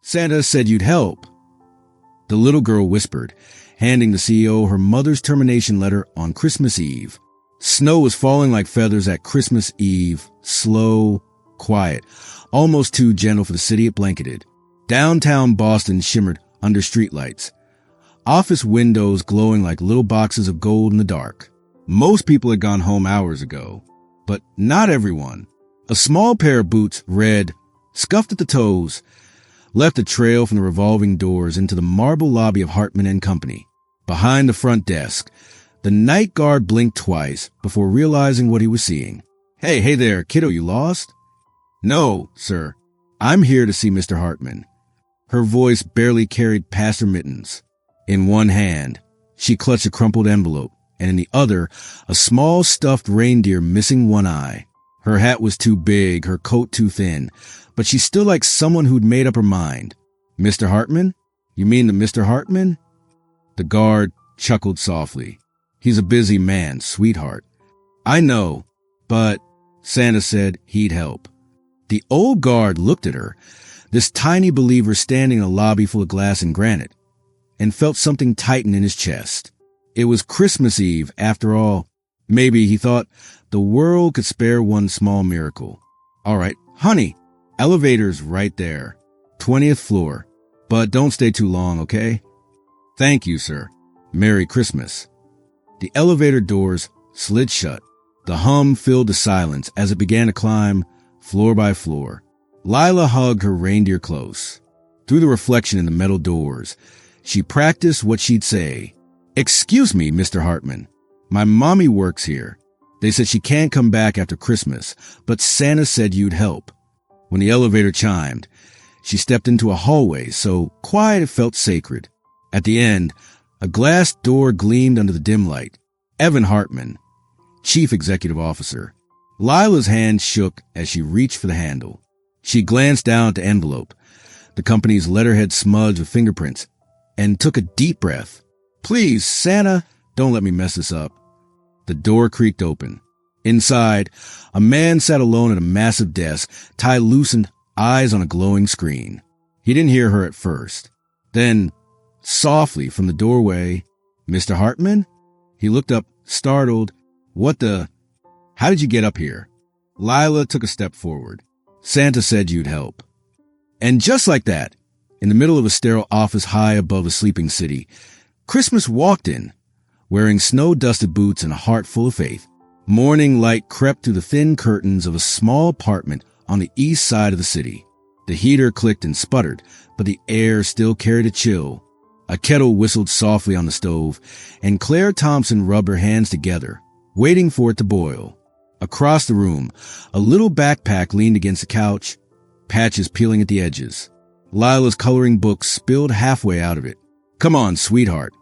Santa said you'd help, the little girl whispered, handing the CEO her mother's termination letter on Christmas Eve. Snow was falling like feathers at Christmas Eve, slow, quiet, almost too gentle for the city it blanketed. Downtown Boston shimmered under streetlights, office windows glowing like little boxes of gold in the dark. Most people had gone home hours ago, but not everyone. A small pair of boots, red, scuffed at the toes, left a trail from the revolving doors into the marble lobby of Hartman and Company. Behind the front desk, the night guard blinked twice before realizing what he was seeing. Hey there, kiddo, you lost? No, sir. I'm here to see Mr. Hartman. Her voice barely carried past her mittens. In one hand, she clutched a crumpled envelope, and in the other, a small stuffed reindeer missing one eye. Her hat was too big, her coat too thin, but she still like someone who'd made up her mind. Mr. Hartman? You mean the Mr. Hartman? The guard chuckled softly. He's a busy man, sweetheart. I know, but Santa said he'd help. The old guard looked at her, this tiny believer standing in a lobby full of glass and granite, and felt something tighten in his chest. It was Christmas Eve, after all. Maybe, he thought, the world could spare one small miracle. All right, honey, elevator's right there. 20th floor. But don't stay too long, okay? Thank you, sir. Merry Christmas. The elevator doors slid shut. The hum filled the silence as it began to climb floor by floor. Lila hugged her reindeer close. Through the reflection in the metal doors, she practiced what she'd say. Excuse me, Mr. Hartman. My mommy works here. They said she can't come back after Christmas, but Santa said you'd help. When the elevator chimed, she stepped into a hallway so quiet it felt sacred. At the end, a glass door gleamed under the dim light. Evan Hartman, Chief Executive Officer. Lila's hand shook as she reached for the handle. She glanced down at the envelope, the company's letterhead smudged with fingerprints, and took a deep breath. Please, Santa, don't let me mess this up. The door creaked open. Inside, a man sat alone at a massive desk, tie loosened, eyes on a glowing screen. He didn't hear her at first. Then, softly from the doorway, Mr. Hartman? He looked up, startled. What the? How did you get up here? Lila took a step forward. Santa said you'd help. And just like that, in the middle of a sterile office high above a sleeping city, Christmas walked in, wearing snow-dusted boots and a heart full of faith. Morning light crept through the thin curtains of a small apartment on the east side of the city. The heater clicked and sputtered, but the air still carried a chill. A kettle whistled softly on the stove, and Claire Thompson rubbed her hands together, waiting for it to boil. Across the room, a little backpack leaned against the couch, patches peeling at the edges. Lila's coloring book spilled halfway out of it. Come on, sweetheart,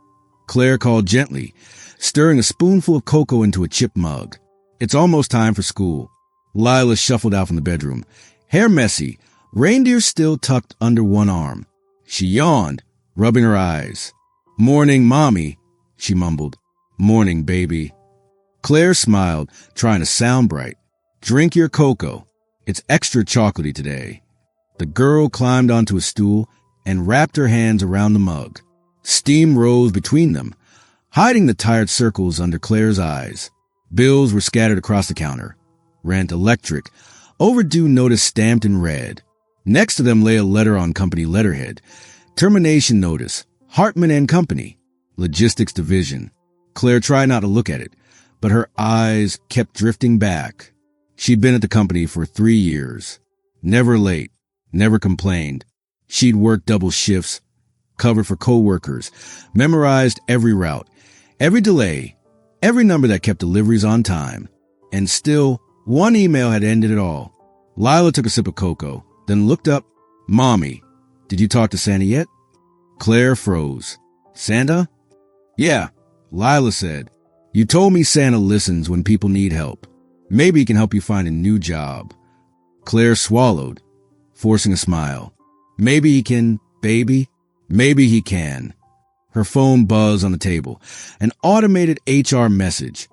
Claire called gently, stirring a spoonful of cocoa into a chip mug. It's almost time for school. Lila shuffled out from the bedroom, hair messy, reindeer still tucked under one arm. She yawned, rubbing her eyes. Morning, Mommy, she mumbled. Morning, baby. Claire smiled, trying to sound bright. Drink your cocoa. It's extra chocolatey today. The girl climbed onto a stool and wrapped her hands around the mug. Steam rose between them, hiding the tired circles under Claire's eyes. Bills were scattered across the counter. Rent, electric, overdue notice stamped in red. Next to them lay a letter on company letterhead. Termination notice, Hartman and Company, Logistics Division. Claire tried not to look at it, but her eyes kept drifting back. She'd been at the company for 3 years. Never late, never complained. She'd worked double shifts, covered for coworkers, memorized every route, every delay, every number that kept deliveries on time. And still, one email had ended it all. Lila took a sip of cocoa, then looked up. Mommy, did you talk to Santa yet? Claire froze. Santa? Yeah, Lila said. You told me Santa listens when people need help. Maybe he can help you find a new job. Claire swallowed, forcing a smile. Maybe he can, baby. Maybe he can. Her phone buzzed on the table. An automated HR message.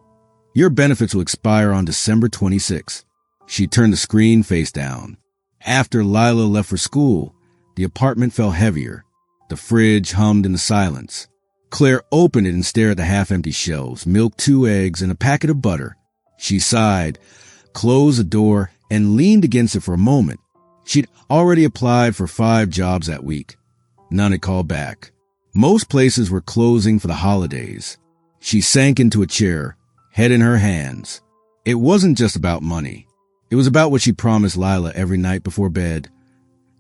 Your benefits will expire on December 26th. She turned the screen face down. After Lila left for school, The apartment felt heavier. The fridge hummed in the silence. Claire opened it and stared at the half-empty shelves, milk, 2 eggs, and a packet of butter. She sighed, closed the door, and leaned against it for a moment. She'd already applied for 5 jobs that week. None had called back. Most places were closing for the holidays. She sank into a chair, head in her hands. It wasn't just about money. It was about what she promised Lila every night before bed.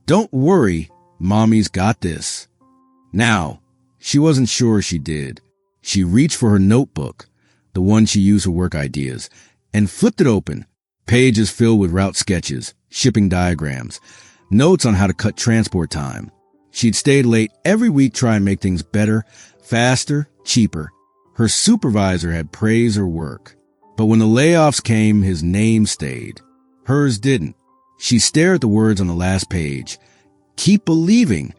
Don't worry, Mommy's got this. Now, she wasn't sure she did. She reached for her notebook, the one she used for work ideas, and flipped it open. Pages filled with route sketches, shipping diagrams, notes on how to cut transport time. She'd stayed late every week trying to make things better, faster, cheaper. Her supervisor had praised her work. But when the layoffs came, his name stayed. Hers didn't. She stared at the words on the last page. Keep believing.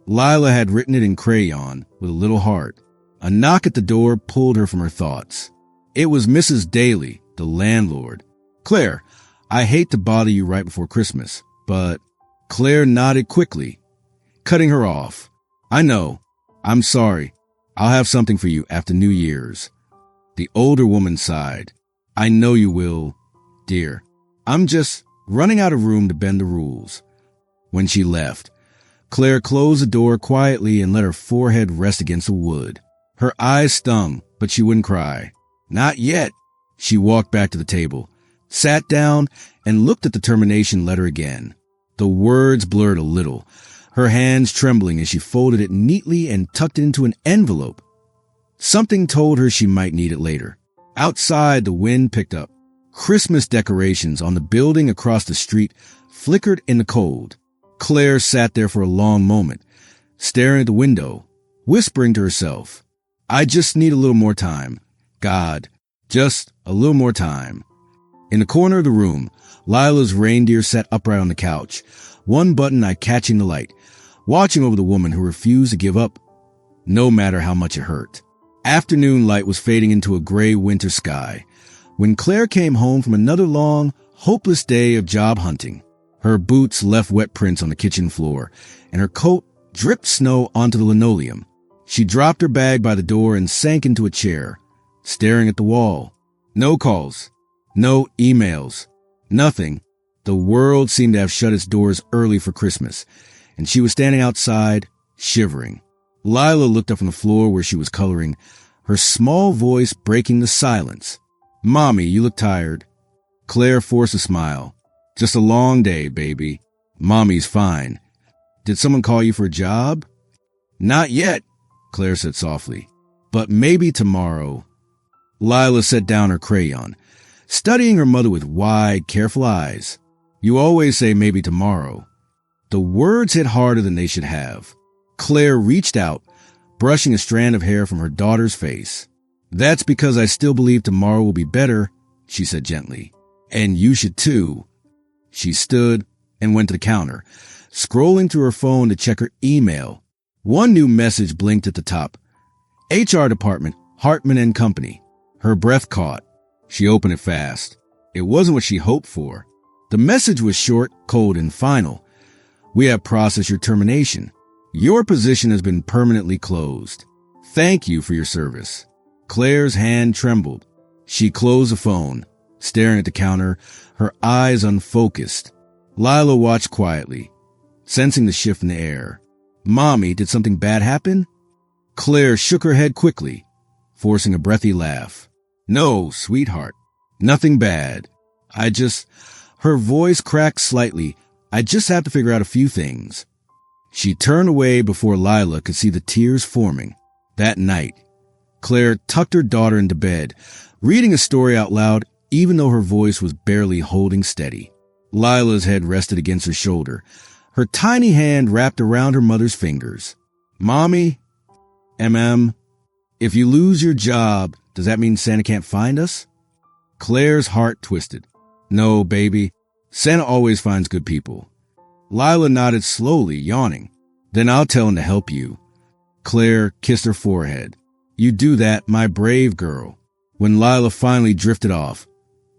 Lila had written it in crayon with a little heart. A knock at the door pulled her from her thoughts. It was Mrs. Daly, the landlord. Claire, I hate to bother you right before Christmas, but Claire nodded quickly, cutting her off. I know. I'm sorry. I'll have something for you after New Year's. The older woman sighed. I know you will, dear. I'm just running out of room to bend the rules. When she left, Claire closed the door quietly and let her forehead rest against the wood. Her eyes stung, but she wouldn't cry. Not yet. She walked back to the table, sat down, and looked at the termination letter again. The words blurred a little, her hands trembling as she folded it neatly and tucked it into an envelope. Something told her she might need it later. Outside, the wind picked up. Christmas decorations on the building across the street flickered in the cold. Claire sat there for a long moment, staring at the window, whispering to herself, I just need a little more time. God, just a little more time. In the corner of the room, Lila's reindeer sat upright on the couch, one button eye catching the light, watching over the woman who refused to give up, no matter how much it hurt. Afternoon light was fading into a gray winter sky when Claire came home from another long, hopeless day of job hunting. Her boots left wet prints on the kitchen floor, and her coat dripped snow onto the linoleum. She dropped her bag by the door and sank into a chair, staring at the wall. No calls, no emails, nothing. The world seemed to have shut its doors early for Christmas, and she was standing outside, shivering. Lila looked up from the floor where she was coloring, her small voice breaking the silence. Mommy, you look tired. Claire forced a smile. Just a long day, baby. Mommy's fine. Did someone call you for a job? Not yet, Claire said softly. But maybe tomorrow. Lila set down her crayon, studying her mother with wide, careful eyes. You always say maybe tomorrow. The words hit harder than they should have. Claire reached out, brushing a strand of hair from her daughter's face. That's because I still believe tomorrow will be better, she said gently. And you should too. She stood and went to the counter, scrolling through her phone to check her email. One new message blinked at the top. HR Department, Hartman and Company. Her breath caught. She opened it fast. It wasn't what she hoped for. The message was short, cold, and final. We have processed your termination. Your position has been permanently closed. Thank you for your service. Claire's hand trembled. She closed the phone, staring at the counter, her eyes unfocused. Lila watched quietly, sensing the shift in the air. Mommy, did something bad happen? Claire shook her head quickly, forcing a breathy laugh. No, sweetheart, nothing bad. Her voice cracked slightly. I just have to figure out a few things. She turned away before Lila could see the tears forming. That night, Claire tucked her daughter into bed, reading a story out loud even though her voice was barely holding steady. Lila's head rested against her shoulder, her tiny hand wrapped around her mother's fingers. Mommy, if you lose your job, does that mean Santa can't find us? Claire's heart twisted. No, baby. Santa always finds good people. Lila nodded slowly, yawning. Then I'll tell him to help you. Claire kissed her forehead. You do that, my brave girl. When Lila finally drifted off,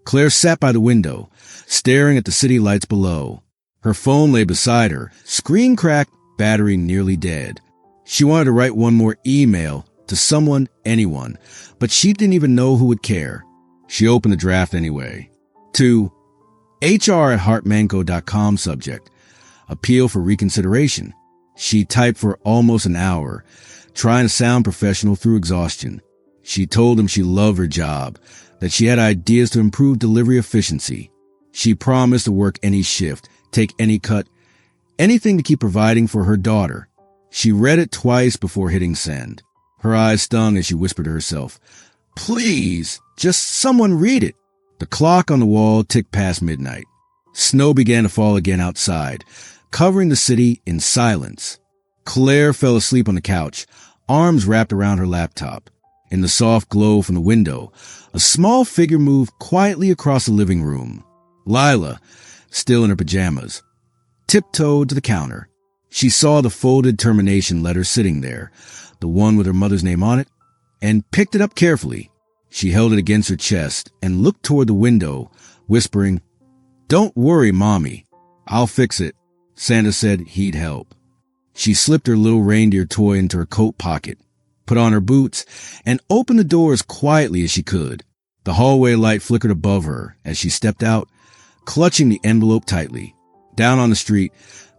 Claire sat by the window, staring at the city lights below. Her phone lay beside her, screen cracked, battery nearly dead. She wanted to write one more email to someone, anyone, but she didn't even know who would care. She opened the draft anyway. To HR@heartmanco.com subject. Appeal for reconsideration. She typed for almost an hour, trying to sound professional through exhaustion. She told him she loved her job, that she had ideas to improve delivery efficiency. She promised to work any shift, take any cut, anything to keep providing for her daughter. She read it twice before hitting send. Her eyes stung as she whispered to herself, "Please, just someone read it." The clock on the wall ticked past midnight. Snow began to fall again outside, covering the city in silence. Claire fell asleep on the couch, arms wrapped around her laptop. In the soft glow from the window, a small figure moved quietly across the living room. Lila, still in her pajamas, tiptoed to the counter. She saw the folded termination letter sitting there, the one with her mother's name on it, and picked it up carefully. She held it against her chest and looked toward the window, whispering, "Don't worry, Mommy. I'll fix it." Santa said he'd help. She slipped her little reindeer toy into her coat pocket, put on her boots, and opened the door as quietly as she could. The hallway light flickered above her as she stepped out, clutching the envelope tightly. Down on the street,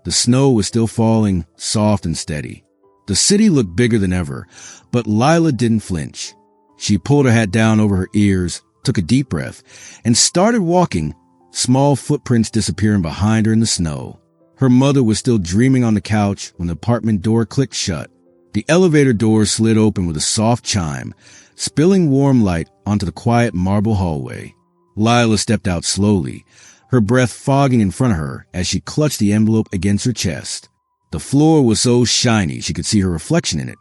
the snow was still falling, soft and steady. The city looked bigger than ever, but Lila didn't flinch. She pulled her hat down over her ears, took a deep breath, and started walking, small footprints disappearing behind her in the snow. Her mother was still dreaming on the couch when the apartment door clicked shut. The elevator door slid open with a soft chime, spilling warm light onto the quiet marble hallway. Lila stepped out slowly, her breath fogging in front of her as she clutched the envelope against her chest. The floor was so shiny she could see her reflection in it.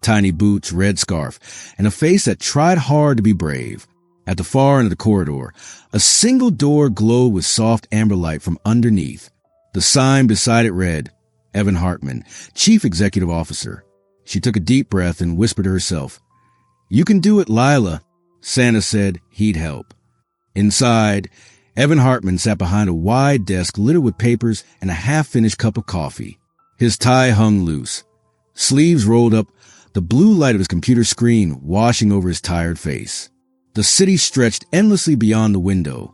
Tiny boots, red scarf, and a face that tried hard to be brave. At the far end of the corridor, a single door glowed with soft amber light from underneath. The sign beside it read, Evan Hartman, Chief Executive Officer. She took a deep breath and whispered to herself, "You can do it, Lila." Santa said he'd help. Inside, Evan Hartman sat behind a wide desk littered with papers and a half-finished cup of coffee. His tie hung loose, sleeves rolled up, the blue light of his computer screen washing over his tired face. The city stretched endlessly beyond the window,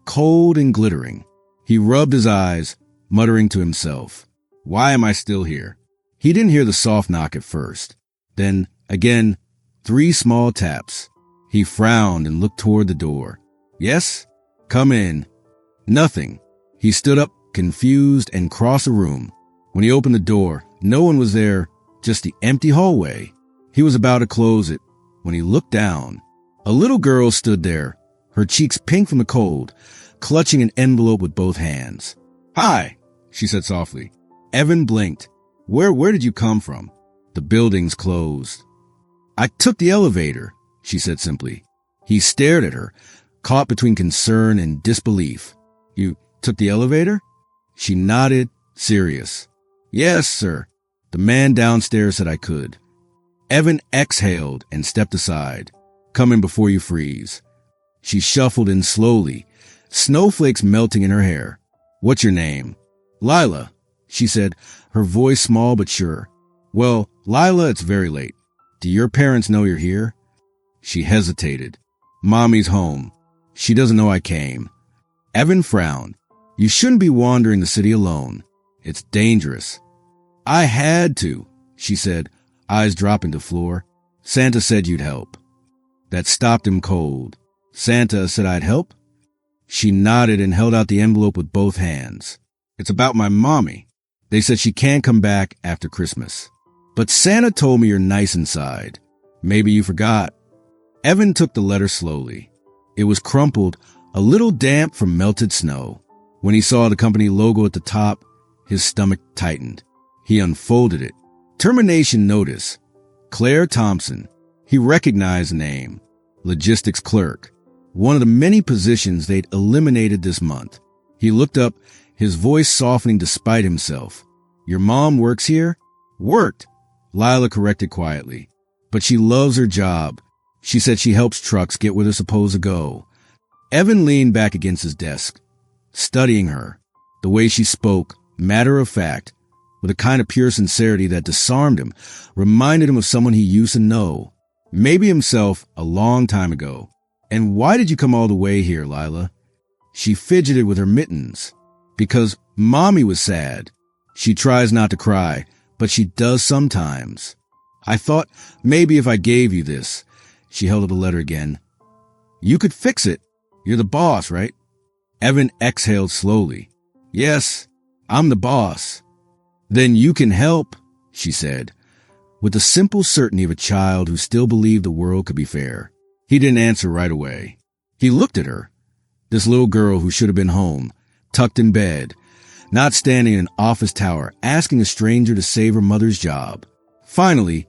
cold and glittering. He rubbed his eyes, muttering to himself, "Why am I still here?" He didn't hear the soft knock at first. Then, again, 3 small taps. He frowned and looked toward the door. "Yes? Come in." Nothing. He stood up, confused, and crossed the room. When he opened the door, no one was there, just the empty hallway. He was about to close it when he looked down. A little girl stood there, her cheeks pink from the cold, clutching an envelope with both hands. "Hi," she said softly. Evan blinked. Where did you come from?" "The building's closed." "I took the elevator," she said simply. He stared at her, caught between concern and disbelief. "You took the elevator?" She nodded, serious. "Yes, sir. The man downstairs said I could." Evan exhaled and stepped aside. "Come in before you freeze." She shuffled in slowly, snowflakes melting in her hair. "What's your name?" "Lila," she said, her voice small but sure. "Well, Lila, it's very late. Do your parents know you're here?" She hesitated. "Mommy's home. She doesn't know I came." Evan frowned. "You shouldn't be wandering the city alone. It's dangerous." "I had to," she said, eyes dropping to the floor. "Santa said you'd help." That stopped him cold. "Santa said I'd help?" She nodded and held out the envelope with both hands. "It's about my mommy. They said she can't come back after Christmas. But Santa told me you're nice inside. Maybe you forgot." Evan took the letter slowly. It was crumpled, a little damp from melted snow. When he saw the company logo at the top, his stomach tightened. He unfolded it. Termination notice. Claire Thompson. He recognized the name. Logistics clerk. One of the many positions they'd eliminated this month. He looked up, his voice softening despite himself. "Your mom works here?" "Worked," Lila corrected quietly. "But she loves her job. She said she helps trucks get where they're supposed to go." Evan leaned back against his desk, studying her. The way she spoke, matter of fact, with a kind of pure sincerity that disarmed him, reminded him of someone he used to know, maybe himself a long time ago. And why did you come all the way here, Lila? She fidgeted with her mittens. Because Mommy was sad. She tries not to cry, but she does sometimes. I thought maybe if I gave you this. She held up the letter again. You could fix it. You're the boss, right? Evan exhaled slowly. Yes, I'm the boss. Then you can help, she said, with the simple certainty of a child who still believed the world could be fair. He didn't answer right away. He looked at her, this little girl who should have been home, tucked in bed, not standing in an office tower, asking a stranger to save her mother's job. Finally,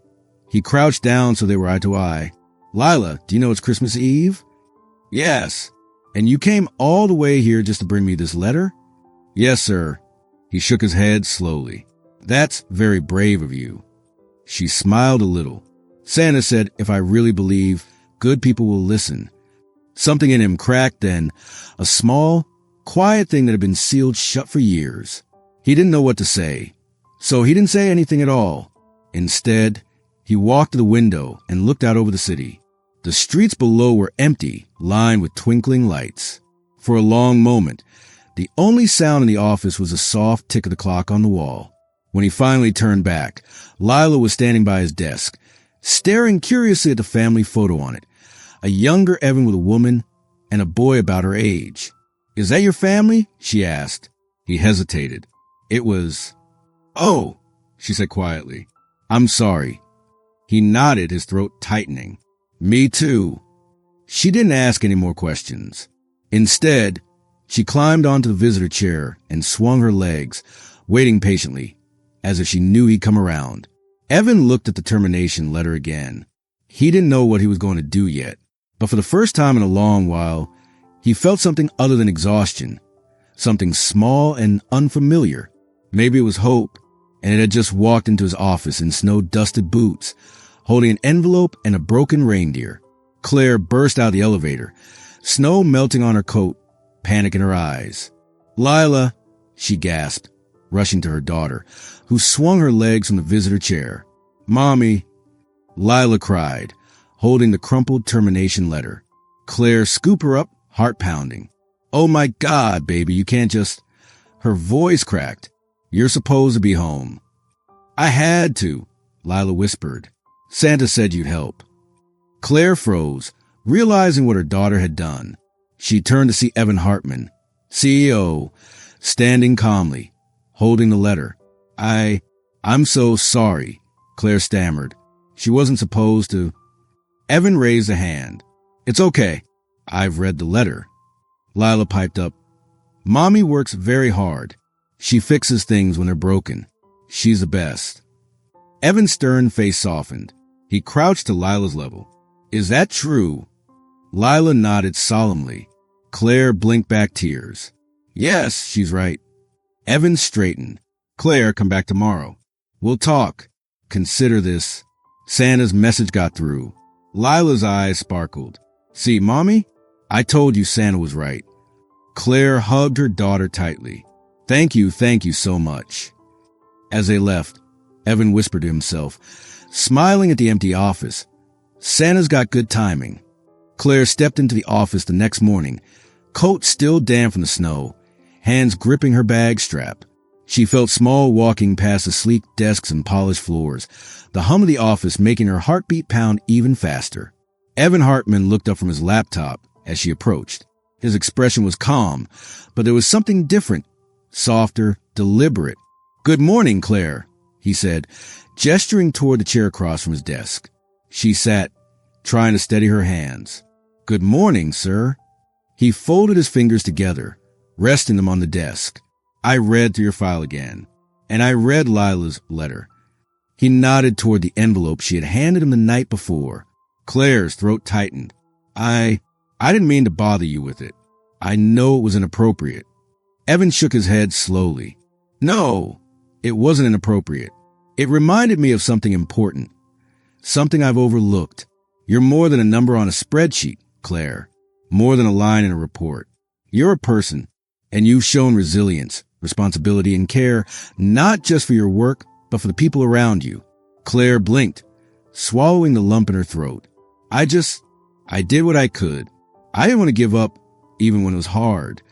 he crouched down so they were eye to eye. Lila, do you know it's Christmas Eve? Yes. And you came all the way here just to bring me this letter? Yes, sir. He shook his head slowly. That's very brave of you. She smiled a little. Santa said if I really believe, good people will listen. Something in him cracked then, a small, quiet thing that had been sealed shut for years. He didn't know what to say, so he didn't say anything at all. Instead, he walked to the window and looked out over the city. The streets below were empty, lined with twinkling lights. For a long moment, the only sound in the office was the soft tick of the clock on the wall. When he finally turned back, Lila was standing by his desk, staring curiously at the family photo on it. A younger Evan with a woman and a boy about her age. Is that your family? She asked. He hesitated. It was... Oh, she said quietly. I'm sorry. He nodded, his throat tightening. Me too. She didn't ask any more questions. Instead, she climbed onto the visitor chair and swung her legs, waiting patiently, as if she knew he'd come around. Evan looked at the termination letter again. He didn't know what he was going to do yet, but for the first time in a long while, he felt something other than exhaustion, something small and unfamiliar. Maybe it was hope, and it had just walked into his office in snow-dusted boots, holding an envelope and a broken reindeer. Claire burst out of the elevator, snow melting on her coat, panic in her eyes. Lila, she gasped, rushing to her daughter, who swung her legs from the visitor chair. Mommy, Lila cried, holding the crumpled termination letter. Claire scooped her up, heart pounding. Oh my God, baby, you can't just... Her voice cracked. You're supposed to be home. I had to, Lila whispered. Santa said you'd help. Claire froze, realizing what her daughter had done. She turned to see Evan Hartman, CEO, standing calmly, holding the letter. I'm so sorry, Claire stammered. She wasn't supposed to. Evan raised a hand. It's okay. I've read the letter. Lila piped up. Mommy works very hard. She fixes things when they're broken. She's the best. Evan's stern face softened. He crouched to Lila's level. Is that true? Lila nodded solemnly. Claire blinked back tears. Yes, she's right. Evan straightened. Claire, come back tomorrow. We'll talk. Consider this. Santa's message got through. Lila's eyes sparkled. See, Mommy? I told you Santa was right. Claire hugged her daughter tightly. Thank you so much. As they left, Evan whispered to himself, smiling at the empty office. Santa's got good timing. Claire stepped into the office the next morning, coat still damp from the snow, hands gripping her bag strap. She felt small walking past the sleek desks and polished floors, the hum of the office making her heartbeat pound even faster. Evan Hartman looked up from his laptop as she approached. His expression was calm, but there was something different, softer, deliberate. Good morning, Claire, he said, gesturing toward the chair across from his desk. She sat, trying to steady her hands. Good morning, sir. He folded his fingers together, resting them on the desk. I read through your file again, and I read Lila's letter. He nodded toward the envelope she had handed him the night before. Claire's throat tightened. I didn't mean to bother you with it. I know it was inappropriate. Evan shook his head slowly. No, it wasn't inappropriate. It reminded me of something important, something I've overlooked. You're more than a number on a spreadsheet, Claire, more than a line in a report. You're a person, and you've shown resilience, responsibility and care, not just for your work, but for the people around you. Claire blinked, swallowing the lump in her throat. I did what I could. I didn't want to give up, even when it was hard.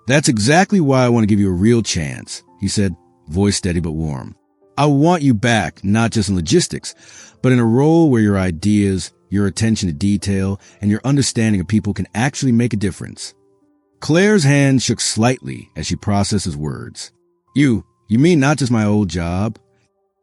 That's exactly why I want to give you a real chance, he said, voice steady but warm. I want you back, not just in logistics, but in a role where your ideas, your attention to detail, and your understanding of people can actually make a difference. Claire's hand shook slightly as she processed his words. You mean not just my old job?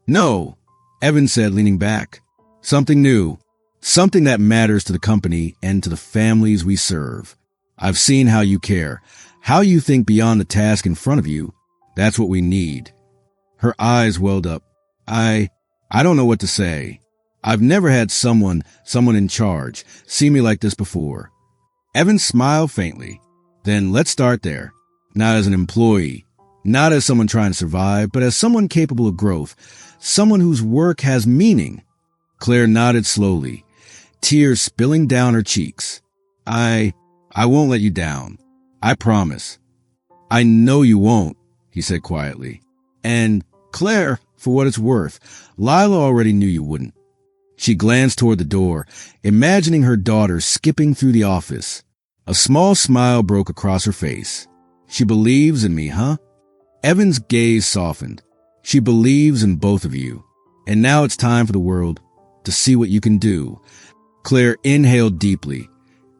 No, Evan said, leaning back. Something new. Something that matters to the company and to the families we serve. I've seen how you care, how you think beyond the task in front of you. That's what we need. Her eyes welled up. I don't know what to say. I've never had someone in charge, see me like this before. Evan smiled faintly. Then let's start there. Not as an employee, not as someone trying to survive, but as someone capable of growth, someone whose work has meaning. Claire nodded slowly, tears spilling down her cheeks. I won't let you down. I promise. I know you won't, he said quietly. And Claire, for what it's worth, Lila already knew you wouldn't. She glanced toward the door, imagining her daughter skipping through the office. A small smile broke across her face. She believes in me, huh? Evan's gaze softened. She believes in both of you. And now it's time for the world to see what you can do. Claire inhaled deeply,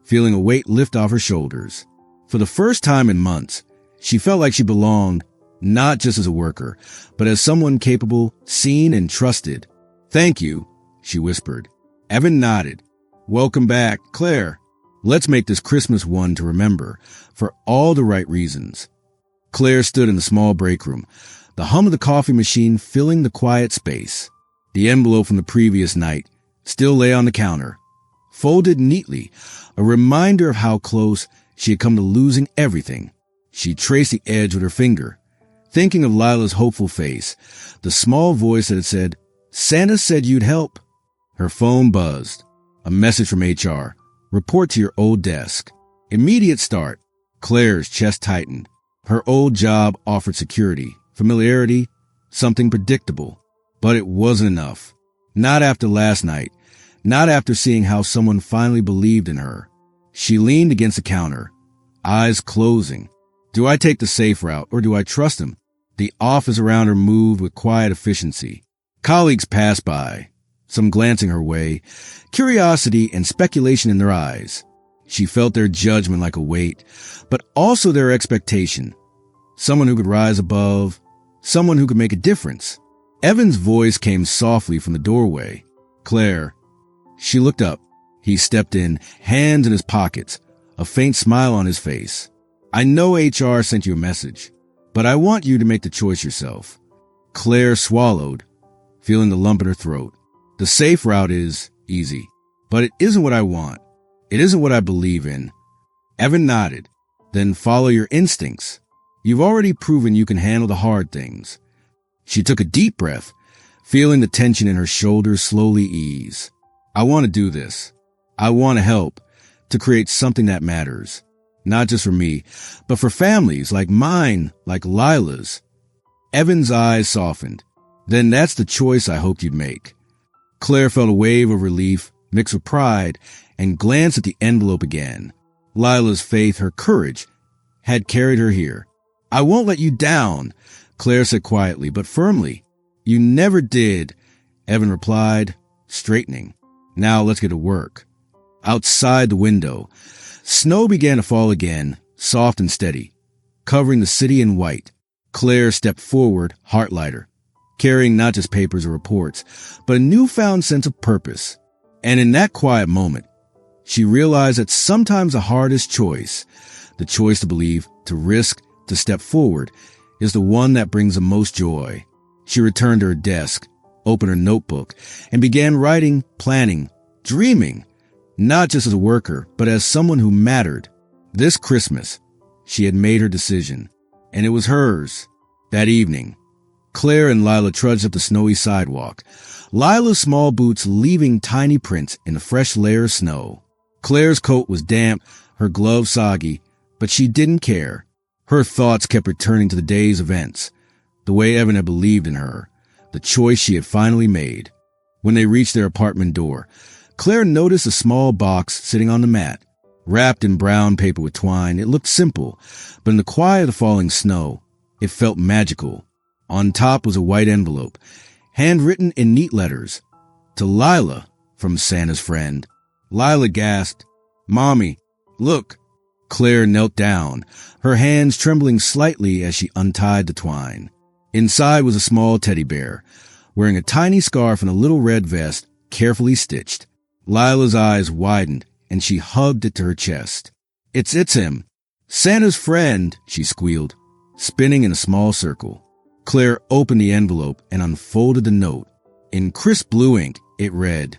feeling a weight lift off her shoulders. For the first time in months, she felt like she belonged, not just as a worker, but as someone capable, seen, and trusted. Thank you, she whispered. Evan nodded. Welcome back, Claire. Let's make this Christmas one to remember, for all the right reasons. Claire stood in the small break room, the hum of the coffee machine filling the quiet space. The envelope from the previous night still lay on the counter, folded neatly, a reminder of how close she had come to losing everything. She traced the edge with her finger, thinking of Lila's hopeful face, the small voice that had said, Santa said you'd help. Her phone buzzed. A message from HR. Report to your old desk. Immediate start. Claire's chest tightened. Her old job offered security, familiarity, something predictable. But it wasn't enough. Not after last night. Not after seeing how someone finally believed in her. She leaned against the counter, eyes closing. Do I take the safe route or do I trust him? The office around her moved with quiet efficiency. Colleagues passed by, some glancing her way, curiosity and speculation in their eyes. She felt their judgment like a weight, but also their expectation. Someone who could rise above, someone who could make a difference. Evan's voice came softly from the doorway. Claire. She looked up. He stepped in, hands in his pockets, a faint smile on his face. I know HR sent you a message, but I want you to make the choice yourself. Claire swallowed, feeling the lump in her throat. The safe route is easy, but it isn't what I want. It isn't what I believe in. Evan nodded. Then follow your instincts. You've already proven you can handle the hard things. She took a deep breath, feeling the tension in her shoulders slowly ease. I want to do this. I want to help, to create something that matters. Not just for me, but for families like mine, like Lila's. Evan's eyes softened. Then that's the choice I hoped you'd make. Claire felt a wave of relief, mixed with pride, and glanced at the envelope again. Lila's faith, her courage, had carried her here. I won't let you down, Claire said quietly, but firmly. You never did, Evan replied, straightening. Now let's get to work. Outside the window, snow began to fall again, soft and steady, covering the city in white. Claire stepped forward, heart lighter, carrying not just papers or reports, but a newfound sense of purpose. And in that quiet moment, she realized that sometimes the hardest choice, the choice to believe, to risk, to step forward, is the one that brings the most joy. She returned to her desk, opened her notebook, and began writing, planning, dreaming, not just as a worker, but as someone who mattered. This Christmas, she had made her decision, and it was hers. That evening, Claire and Lila trudged up the snowy sidewalk, Lila's small boots leaving tiny prints in a fresh layer of snow. Claire's coat was damp, her gloves soggy, but she didn't care. Her thoughts kept returning to the day's events, the way Evan had believed in her, the choice she had finally made. When they reached their apartment door, Claire noticed a small box sitting on the mat. Wrapped in brown paper with twine, it looked simple, but in the quiet of the falling snow, it felt magical. On top was a white envelope, handwritten in neat letters. To Lila, from Santa's friend. Lila gasped, "Mommy, look." Claire knelt down, her hands trembling slightly as she untied the twine. Inside was a small teddy bear, wearing a tiny scarf and a little red vest, carefully stitched. Lila's eyes widened, and she hugged it to her chest. It's him. Santa's friend," she squealed, spinning in a small circle. Claire opened the envelope and unfolded the note. In crisp blue ink, it read,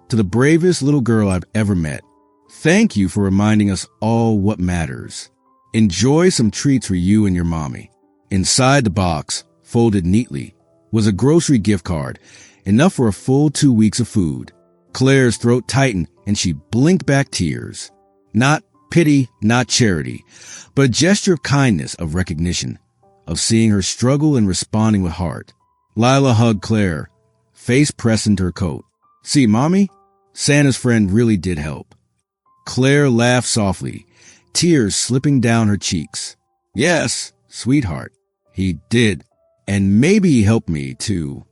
"To the bravest little girl I've ever met, thank you for reminding us all what matters. Enjoy some treats for you and your mommy." Inside the box, folded neatly, was a grocery gift card, enough for a full 2 weeks of food. Claire's throat tightened and she blinked back tears. Not pity, not charity, but a gesture of kindness, of recognition, of seeing her struggle and responding with heart. Lila hugged Claire, face pressed into her coat. "See, Mommy? Santa's friend really did help." Claire laughed softly, tears slipping down her cheeks. "Yes, sweetheart, he did. And maybe he helped me, too."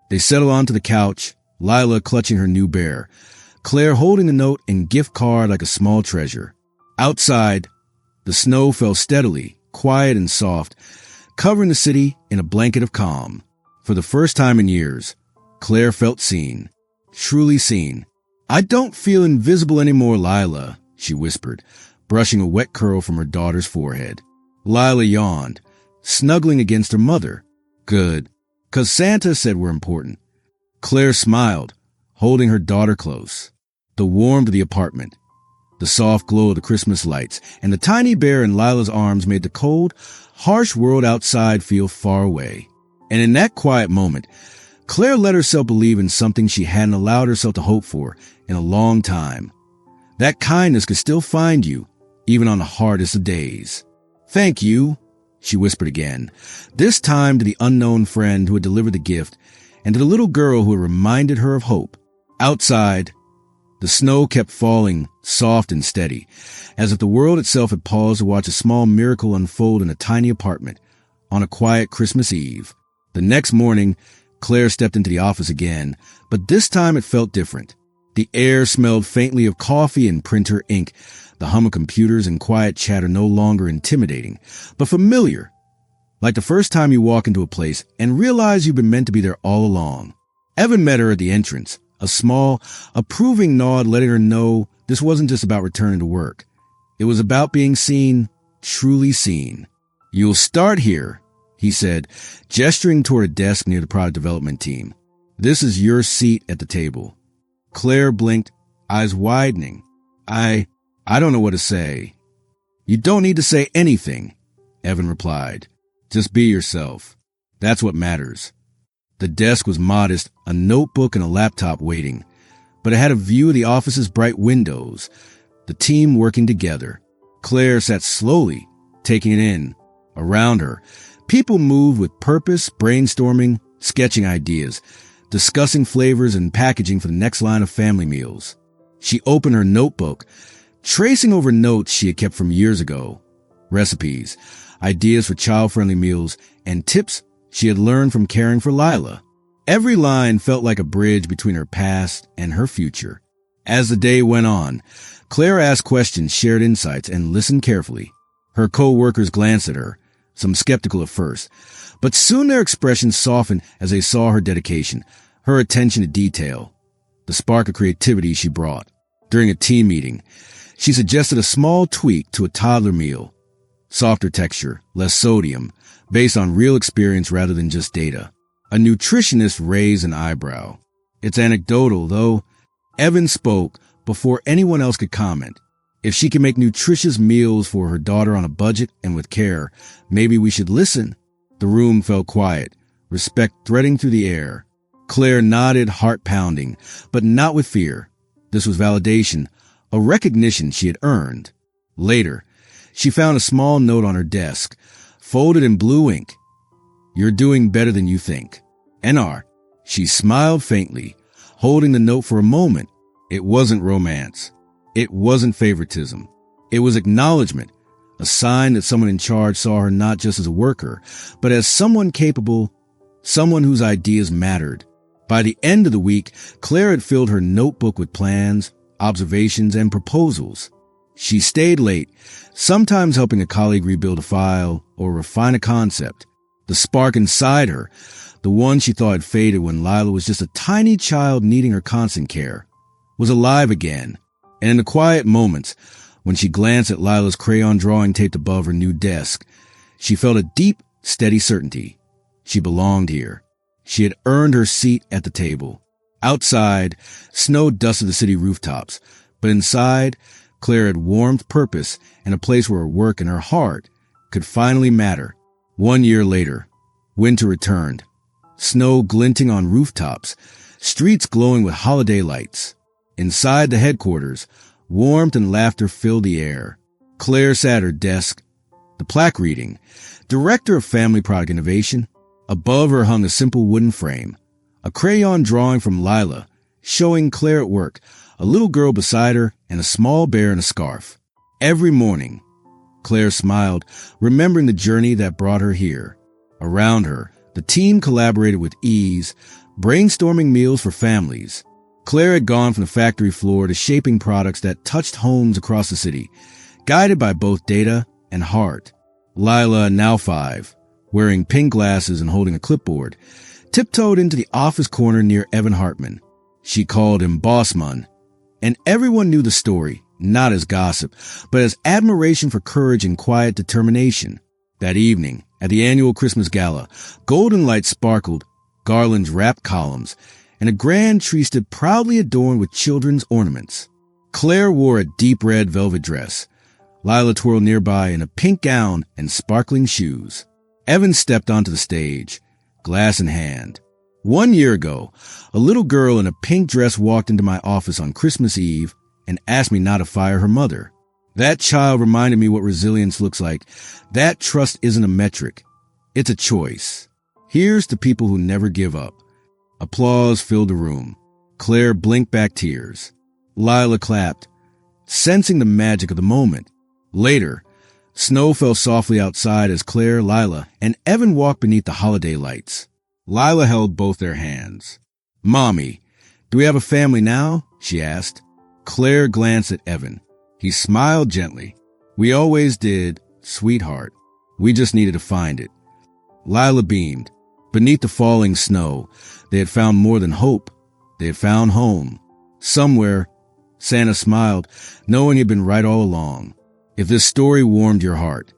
They settled onto the couch, Lila clutching her new bear, Claire holding the note and gift card like a small treasure. Outside, the snow fell steadily, quiet and soft, covering the city in a blanket of calm. For the first time in years, Claire felt seen, truly seen. "I don't feel invisible anymore, Lila," she whispered, brushing a wet curl from her daughter's forehead. Lila yawned, snuggling against her mother. "Good, 'cause Santa said we're important." Claire smiled, holding her daughter close. The warmth of the apartment, the soft glow of the Christmas lights, and the tiny bear in Lila's arms made the cold, harsh world outside feel far away. And in that quiet moment, Claire let herself believe in something she hadn't allowed herself to hope for in a long time. That kindness could still find you, even on the hardest of days. "Thank you," she whispered again, this time to the unknown friend who had delivered the gift and to the little girl who had reminded her of hope. Outside, the snow kept falling, soft and steady, as if the world itself had paused to watch a small miracle unfold in a tiny apartment on a quiet Christmas Eve. The next morning, Claire stepped into the office again, but this time it felt different. The air smelled faintly of coffee and printer ink, the hum of computers and quiet chatter no longer intimidating, but familiar, like the first time you walk into a place and realize you've been meant to be there all along. Evan met her at the entrance, a small, approving nod letting her know this wasn't just about returning to work. It was about being seen, truly seen. "You'll start here," he said, gesturing toward a desk near the product development team. "This is your seat at the table." Claire blinked, eyes widening. I don't know what to say." "You don't need to say anything," Evan replied. "Just be yourself. That's what matters." The desk was modest, a notebook and a laptop waiting, but it had a view of the office's bright windows, the team working together. Claire sat slowly, taking it in. Around her, people moved with purpose, brainstorming, sketching ideas, discussing flavors and packaging for the next line of family meals. She opened her notebook, tracing over notes she had kept from years ago, recipes, ideas for child-friendly meals, and tips she had learned from caring for Lila. Every line felt like a bridge between her past and her future. As the day went on, Claire asked questions, shared insights, and listened carefully. Her co-workers glanced at her, some skeptical at first, but soon their expressions softened as they saw her dedication, her attention to detail, the spark of creativity she brought. During a team meeting, she suggested a small tweak to a toddler meal, softer texture, less sodium, based on real experience rather than just data. A nutritionist raised an eyebrow. "It's anecdotal, though." Evan spoke before anyone else could comment. "If she can make nutritious meals for her daughter on a budget and with care, maybe we should listen." The room fell quiet, respect threading through the air. Claire nodded, heart pounding, but not with fear. This was validation, a recognition she had earned. Later, She found a small note on her desk, folded in blue ink. "You're doing better than you think. NR." She smiled faintly, holding the note for a moment. It wasn't romance. It wasn't favoritism. It was acknowledgement, a sign that someone in charge saw her not just as a worker, but as someone capable, someone whose ideas mattered. By the end of the week, Claire had filled her notebook with plans, observations, and proposals. She stayed late, sometimes helping a colleague rebuild a file or refine a concept. The spark inside her, the one she thought had faded when Lila was just a tiny child needing her constant care, was alive again. And in the quiet moments, when she glanced at Lila's crayon drawing taped above her new desk, she felt a deep, steady certainty. She belonged here. She had earned her seat at the table. Outside, snow dusted the city rooftops, but inside, Claire had warmth, purpose, and a place where her work and her heart could finally matter. 1 year later, winter returned. Snow glinting on rooftops, streets glowing with holiday lights. Inside the headquarters, warmth and laughter filled the air. Claire sat at her desk, the plaque reading, Director of Family Product Innovation. Above her hung a simple wooden frame, a crayon drawing from Lila, showing Claire at work, a little girl beside her, and a small bear in a scarf. Every morning, Claire smiled, remembering the journey that brought her here. Around her, the team collaborated with ease, brainstorming meals for families. Claire had gone from the factory floor to shaping products that touched homes across the city, guided by both data and heart. Lila, now 5, wearing pink glasses and holding a clipboard, tiptoed into the office corner near Evan Hartman. She called him Bossman, and everyone knew the story, not as gossip, but as admiration for courage and quiet determination. That evening, at the annual Christmas gala, golden lights sparkled, garlands wrapped columns, and a grand tree stood proudly adorned with children's ornaments. Claire wore a deep red velvet dress. Lila twirled nearby in a pink gown and sparkling shoes. Evan stepped onto the stage, glass in hand. 1 year ago, a little girl in a pink dress walked into my office on Christmas Eve and asked me not to fire her mother. That child reminded me what resilience looks like. That trust isn't a metric. It's a choice. Here's to people who never give up. Applause filled the room. Claire blinked back tears. Lila clapped, sensing the magic of the moment. Later, snow fell softly outside as Claire, Lila, and Evan walked beneath the holiday lights. Lila held both their hands. "Mommy, do we have a family now?" she asked. Claire glanced at Evan. He smiled gently. "We always did, sweetheart. We just needed to find it." Lila beamed. Beneath the falling snow, they had found more than hope. They had found home. Somewhere, Santa smiled, knowing he'd been right all along. If this story warmed your heart,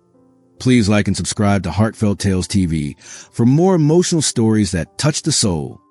please like and subscribe to Heartfelt Tales TV for more emotional stories that touch the soul.